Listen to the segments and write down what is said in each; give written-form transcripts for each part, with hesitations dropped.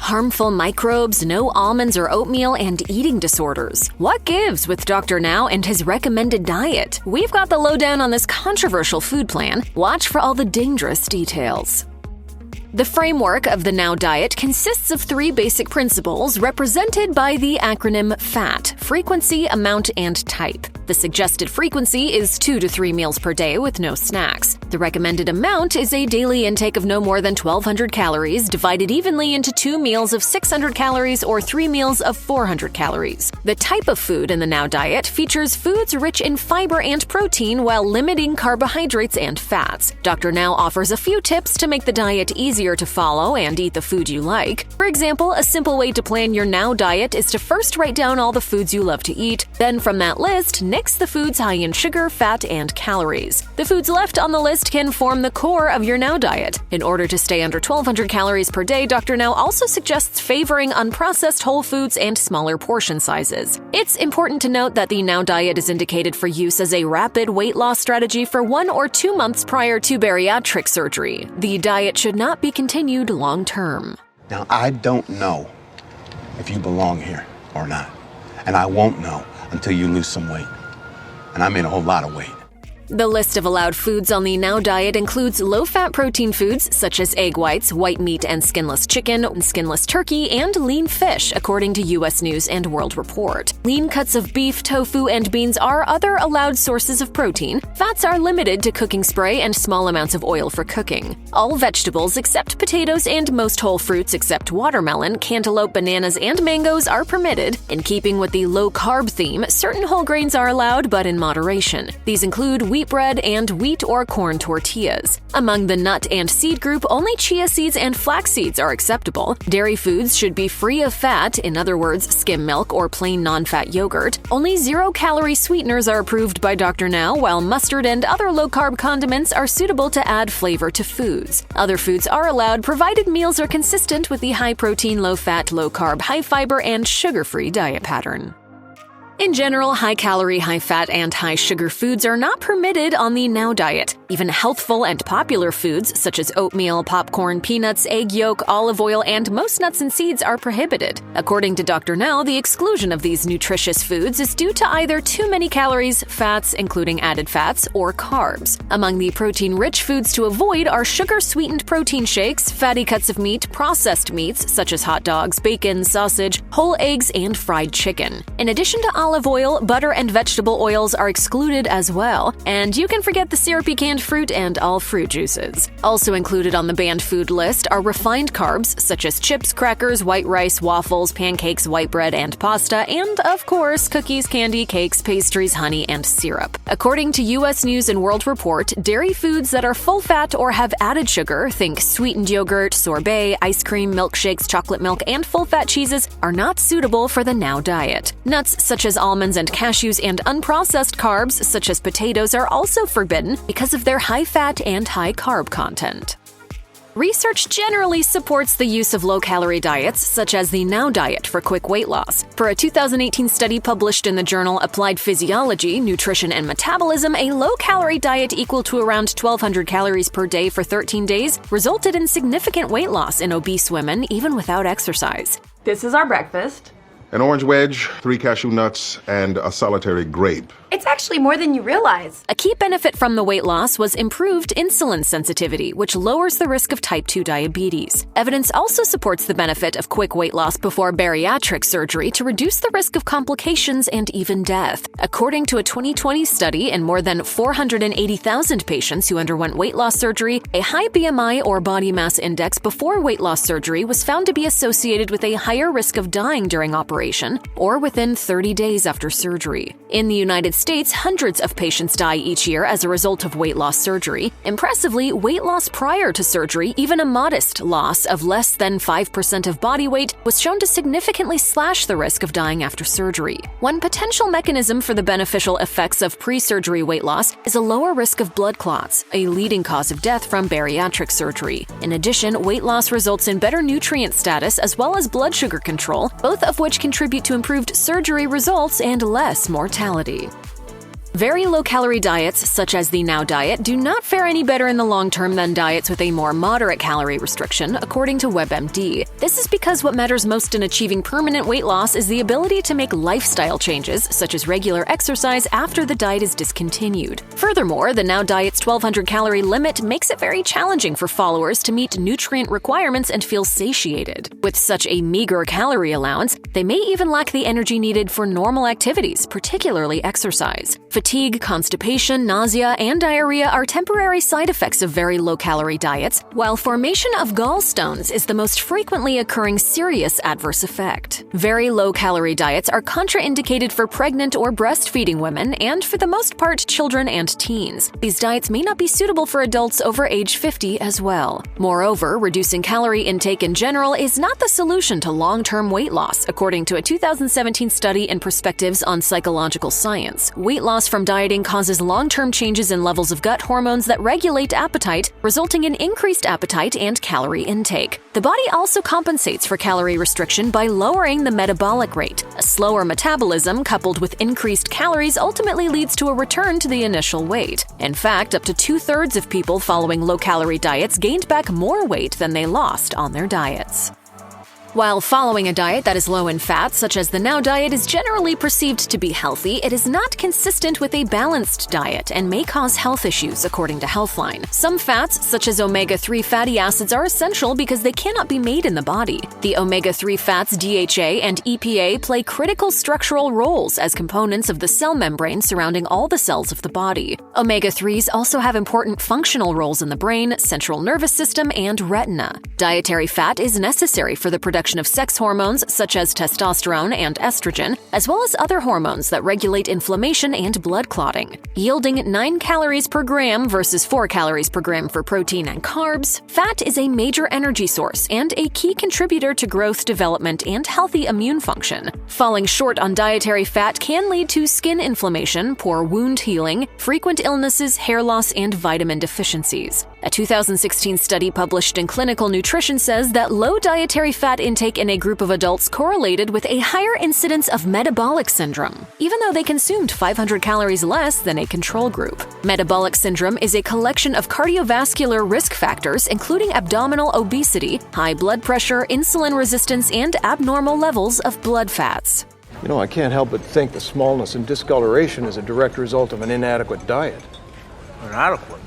harmful microbes, no almonds or oatmeal, and eating disorders. What gives with Dr. Now and his recommended diet? We've got the lowdown on this controversial food plan. Watch for all the dangerous details. The framework of the Now diet consists of 3 basic principles represented by the acronym FAT: frequency, amount, and type. The suggested frequency is 2 to 3 meals per day with no snacks. The recommended amount is a daily intake of no more than 1,200 calories, divided evenly into 2 meals of 600 calories or 3 meals of 400 calories. The type of food in the Now diet features foods rich in fiber and protein while limiting carbohydrates and fats. Dr. Now offers a few tips to make the diet easier to follow and eat the food you like. For example, a simple way to plan your Now diet is to first write down all the foods you love to eat. Then from that list, nix the foods high in sugar, fat, and calories. The foods left on the list can form the core of your Now diet. In order to stay under 1,200 calories per day, Dr. Now also suggests favoring unprocessed whole foods and smaller portion sizes. It's important to note that the Now diet is indicated for use as a rapid weight loss strategy for 1 or 2 months prior to bariatric surgery. The diet should not be continued long-term. Now, I don't know if you belong here or not, and I won't know until you lose some weight. And I mean a whole lot of weight. The list of allowed foods on the Now diet includes low-fat protein foods such as egg whites, white meat and skinless chicken, skinless turkey, and lean fish, according to U.S. News & World Report. Lean cuts of beef, tofu, and beans are other allowed sources of protein. Fats are limited to cooking spray and small amounts of oil for cooking. All vegetables except potatoes and most whole fruits except watermelon, cantaloupe, bananas, and mangoes are permitted. In keeping with the low-carb theme, certain whole grains are allowed, but in moderation. These include wheat bread and wheat or corn tortillas. Among the nut and seed group, only chia seeds and flax seeds are acceptable. Dairy foods should be free of fat, in other words, skim milk or plain non-fat yogurt. Only 0-calorie sweeteners are approved by Dr. Now, while mustard and other low-carb condiments are suitable to add flavor to foods. Other foods are allowed provided meals are consistent with the high-protein, low-fat, low-carb, high-fiber, and sugar-free diet pattern. In general, high-calorie, high-fat, and high-sugar foods are not permitted on the Now diet. Even healthful and popular foods such as oatmeal, popcorn, peanuts, egg yolk, olive oil, and most nuts and seeds are prohibited. According to Dr. Now, the exclusion of these nutritious foods is due to either too many calories, fats, including added fats, or carbs. Among the protein-rich foods to avoid are sugar-sweetened protein shakes, fatty cuts of meat, processed meats such as hot dogs, bacon, sausage, whole eggs, and fried chicken. In addition to olive oil, butter, and vegetable oils are excluded as well, and you can forget the syrupy canned fruit and all fruit juices. Also included on the banned food list are refined carbs such as chips, crackers, white rice, waffles, pancakes, white bread, and pasta, and, of course, cookies, candy, cakes, pastries, honey, and syrup. According to U.S. News & World Report, dairy foods that are full-fat or have added sugar, think sweetened yogurt, sorbet, ice cream, milkshakes, chocolate milk, and full-fat cheeses, are not suitable for the Now diet. Nuts such as almonds and cashews and unprocessed carbs such as potatoes are also forbidden because of their high fat and high carb content. Research generally supports the use of low-calorie diets, such as the Now diet, for quick weight loss. For a 2018 study published in the journal Applied Physiology, Nutrition and Metabolism, a low-calorie diet equal to around 1,200 calories per day for 13 days resulted in significant weight loss in obese women, even without exercise. This is our breakfast. An orange wedge, 3 cashew nuts, and a solitary grape. It's actually more than you realize. A key benefit from the weight loss was improved insulin sensitivity, which lowers the risk of type 2 diabetes. Evidence also supports the benefit of quick weight loss before bariatric surgery to reduce the risk of complications and even death. According to a 2020 study in more than 480,000 patients who underwent weight loss surgery, a high BMI or body mass index before weight loss surgery was found to be associated with a higher risk of dying during operation or within 30 days after surgery. In the United States, hundreds of patients die each year as a result of weight loss surgery. Impressively, weight loss prior to surgery, even a modest loss of less than 5% of body weight, was shown to significantly slash the risk of dying after surgery. One potential mechanism for the beneficial effects of pre-surgery weight loss is a lower risk of blood clots, a leading cause of death from bariatric surgery. In addition, weight loss results in better nutrient status as well as blood sugar control, both of which contribute to improved surgery results and less mortality. Very low-calorie diets, such as the Now diet, do not fare any better in the long term than diets with a more moderate calorie restriction, according to WebMD. This is because what matters most in achieving permanent weight loss is the ability to make lifestyle changes, such as regular exercise, after the diet is discontinued. Furthermore, the Now diet's 1,200-calorie limit makes it very challenging for followers to meet nutrient requirements and feel satiated. With such a meager calorie allowance, they may even lack the energy needed for normal activities, particularly exercise. Fatigue, constipation, nausea, and diarrhea are temporary side effects of very low-calorie diets, while formation of gallstones is the most frequently occurring serious adverse effect. Very low-calorie diets are contraindicated for pregnant or breastfeeding women and, for the most part, children and teens. These diets may not be suitable for adults over age 50 as well. Moreover, reducing calorie intake in general is not the solution to long-term weight loss, according to a 2017 study in Perspectives on Psychological Science. Weight loss from dieting causes long-term changes in levels of gut hormones that regulate appetite, resulting in increased appetite and calorie intake. The body also compensates for calorie restriction by lowering the metabolic rate. A slower metabolism coupled with increased calories ultimately leads to a return to the initial weight. In fact, up to 2/3 of people following low-calorie diets gained back more weight than they lost on their diets. While following a diet that is low in fat, such as the Now diet, is generally perceived to be healthy, it is not consistent with a balanced diet and may cause health issues, according to Healthline. Some fats, such as omega-3 fatty acids, are essential because they cannot be made in the body. The omega-3 fats DHA and EPA play critical structural roles as components of the cell membrane surrounding all the cells of the body. Omega-3s also have important functional roles in the brain, central nervous system, and retina. Dietary fat is necessary for the production of sex hormones such as testosterone and estrogen, as well as other hormones that regulate inflammation and blood clotting. Yielding 9 calories per gram versus 4 calories per gram for protein and carbs, fat is a major energy source and a key contributor to growth, development, and healthy immune function. Falling short on dietary fat can lead to skin inflammation, poor wound healing, frequent illnesses, hair loss, and vitamin deficiencies. A 2016 study published in Clinical Nutrition says that low dietary fat intake in a group of adults correlated with a higher incidence of metabolic syndrome, even though they consumed 500 calories less than a control group. Metabolic syndrome is a collection of cardiovascular risk factors, including abdominal obesity, high blood pressure, insulin resistance, and abnormal levels of blood fats. You know, I can't help but think the smallness and discoloration is a direct result of an inadequate diet. Inadequate?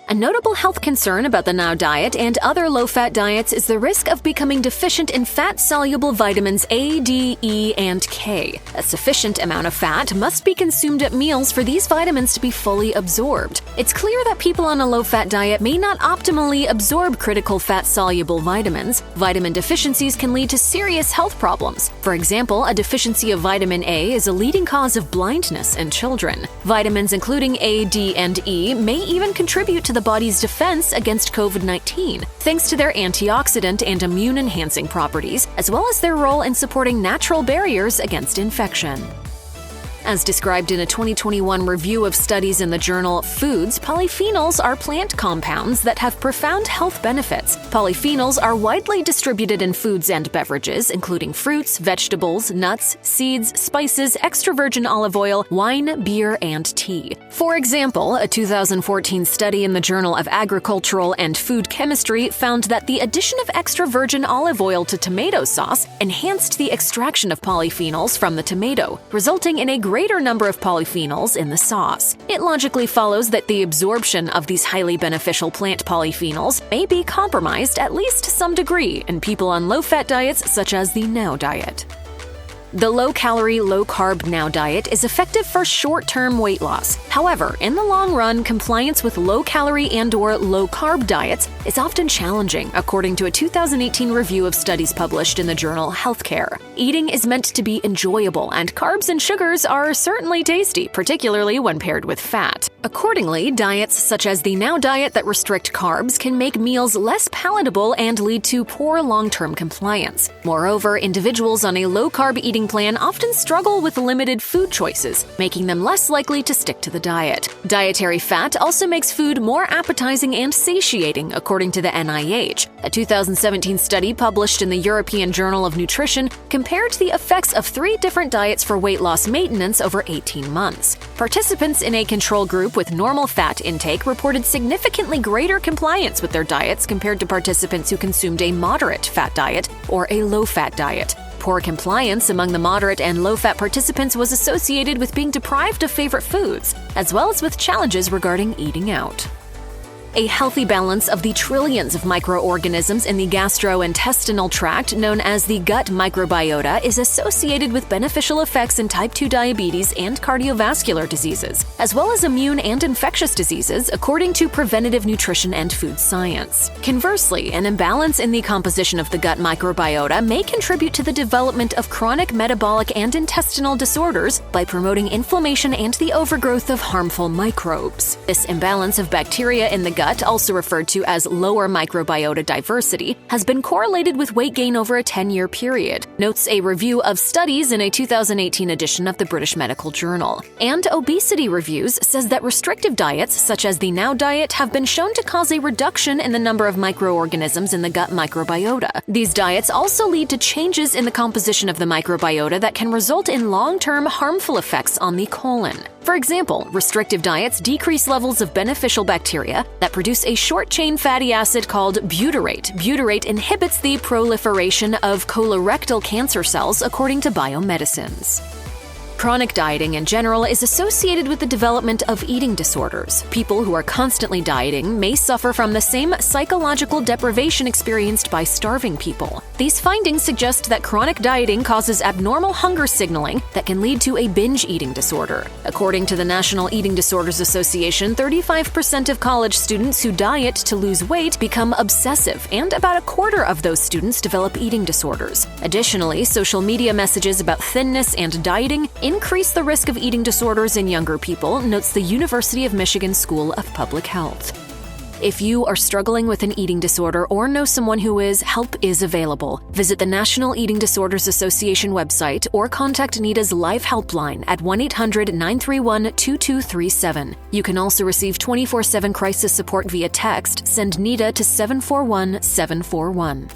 A notable health concern about the Now diet and other low-fat diets is the risk of becoming deficient in fat-soluble vitamins A, D, E, and K. A sufficient amount of fat must be consumed at meals for these vitamins to be fully absorbed. It's clear that people on a low-fat diet may not optimally absorb critical fat-soluble vitamins. Vitamin deficiencies can lead to serious health problems. For example, a deficiency of vitamin A is a leading cause of blindness in children. Vitamins including A, D, and E may even contribute to the body's defense against COVID-19, thanks to their antioxidant and immune-enhancing properties, as well as their role in supporting natural barriers against infection. As described in a 2021 review of studies in the journal Foods, polyphenols are plant compounds that have profound health benefits. Polyphenols are widely distributed in foods and beverages, including fruits, vegetables, nuts, seeds, spices, extra virgin olive oil, wine, beer, and tea. For example, a 2014 study in the Journal of Agricultural and Food Chemistry found that the addition of extra virgin olive oil to tomato sauce enhanced the extraction of polyphenols from the tomato, resulting in a greater number of polyphenols in the sauce. It logically follows that the absorption of these highly beneficial plant polyphenols may be compromised at least to some degree in people on low-fat diets such as the Now diet. The low-calorie, low-carb Now diet is effective for short-term weight loss. However, in the long run, compliance with low-calorie and/or low-carb diets is often challenging, according to a 2018 review of studies published in the journal Healthcare. Eating is meant to be enjoyable, and carbs and sugars are certainly tasty, particularly when paired with fat. Accordingly, diets such as the Now diet that restrict carbs can make meals less palatable and lead to poor long-term compliance. Moreover, individuals on a low-carb eating eating plan often struggle with limited food choices, making them less likely to stick to the diet. Dietary fat also makes food more appetizing and satiating, according to the NIH. A 2017 study published in the European Journal of Nutrition compared the effects of 3 different diets for weight loss maintenance over 18 months. Participants in a control group with normal fat intake reported significantly greater compliance with their diets compared to participants who consumed a moderate fat diet or a low-fat diet. Poor compliance among the moderate and low-fat participants was associated with being deprived of favorite foods, as well as with challenges regarding eating out. A healthy balance of the trillions of microorganisms in the gastrointestinal tract, known as the gut microbiota, is associated with beneficial effects in type 2 diabetes and cardiovascular diseases, as well as immune and infectious diseases, according to preventative nutrition and food science. Conversely, an imbalance in the composition of the gut microbiota may contribute to the development of chronic metabolic and intestinal disorders by promoting inflammation and the overgrowth of harmful microbes. This imbalance of bacteria in the gut, also referred to as lower microbiota diversity, has been correlated with weight gain over a 10-year period, notes a review of studies in a 2018 edition of the British Medical Journal. And Obesity Reviews says that restrictive diets, such as the Now diet, have been shown to cause a reduction in the number of microorganisms in the gut microbiota. These diets also lead to changes in the composition of the microbiota that can result in long-term harmful effects on the colon. For example, restrictive diets decrease levels of beneficial bacteria that produce a short-chain fatty acid called butyrate. Butyrate inhibits the proliferation of colorectal cancer cells, according to biomedicines. Chronic dieting in general is associated with the development of eating disorders. People who are constantly dieting may suffer from the same psychological deprivation experienced by starving people. These findings suggest that chronic dieting causes abnormal hunger signaling that can lead to a binge eating disorder. According to the National Eating Disorders Association, 35% of college students who diet to lose weight become obsessive, and about a quarter of those students develop eating disorders. Additionally, social media messages about thinness and dieting increase the risk of eating disorders in younger people, notes the University of Michigan School of Public Health. If you are struggling with an eating disorder or know someone who is, help is available. Visit the National Eating Disorders Association website or contact NEDA's Life Helpline at 1-800-931-2237. You can also receive 24/7 crisis support via text. Send NEDA to 741-741.